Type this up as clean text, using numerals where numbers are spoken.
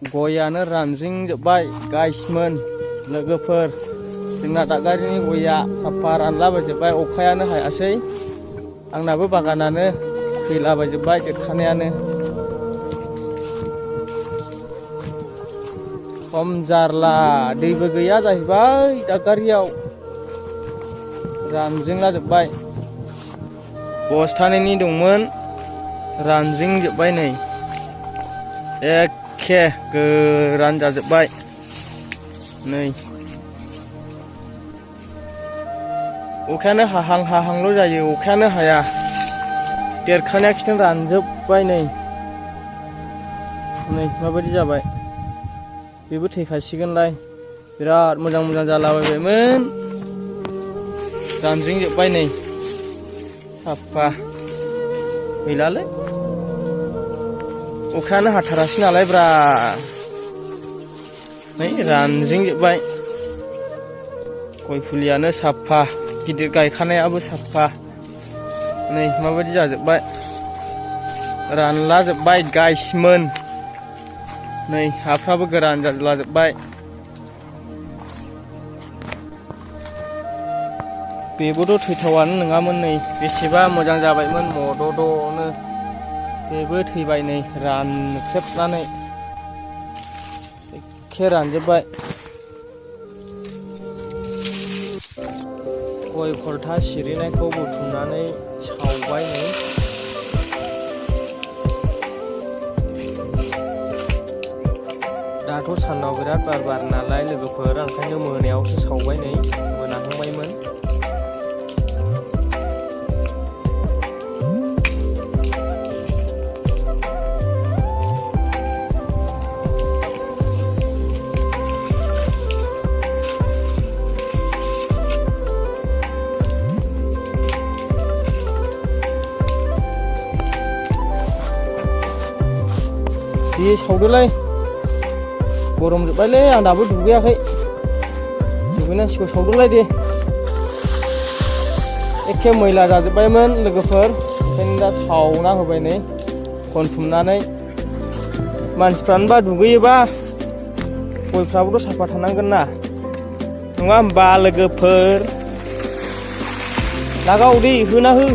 गयानो रानज्रिंजोब्बाय गाइसमोन लोगोफोर जोंना दादगारिनि गया साफा रानलाबायजोब्बाय अखायानो हायासै आंनाबो बागानानो थैलाबायजोब्बाय देरखानायानो खम जारला दैबो गैया जाहैबाय दादगारियाव रानज्रिंलाजोब्बाय बस्थानैनि दंमोन रानज्रिंजोब्बाय नै एखे गोरान जाजोब्बाय नै अखायानो हाहां हाहांल' जायो अखायानो हाया देरखानाया खिथां रानजोब्बाय नै माबायदि जाबाय बेबो थैखासिगोनलाय बिराद मोजां मोजां जालाबायबायमोन रानज्रिंजोब्बाय नै साफा गैलालै अखायानो हाथारासै नालाय ब्रा नै रानज्रिंजोब्बाय गय फुलियानो साफा गिदिर गायखानायाबो साफा नै माबायदि जाजोब्बाय रानलाजोब्बाय गाइसमोन नै हाफ्राबो गोरान जाजोबलाजोब्बाय बेबोथ' थैथावानो नङामोन नै बेसेबा मोजां जाबायमोन मद'द'नो बेबो थैबाय नै रानख्रेबनानै एखे रानजोब्बाय गय खलथा सिरिनायखौ बुथुमनानै सावबाय नै दाथ' सानाव बिराद बार नालाय लोगोफोर ओंखायनो मोनायावसो सावबाय नै मोनाहांबायमोन दे सावदोलाय गरम जोब्बायलै आं दाबो दुगैयाखै दुगैनांसिगौ सावदोलाय दे एखे मैला जाजोब्बायमोन लोगोफोर ओंखायनो दा सावना होबाय नै खनथुमनानै मानसिफ्रानोबा दुगैयोबा गयफ्राबोथ' साफा थानांगोन ना नङा होमबा लोगोफोर लागाव दे होना हो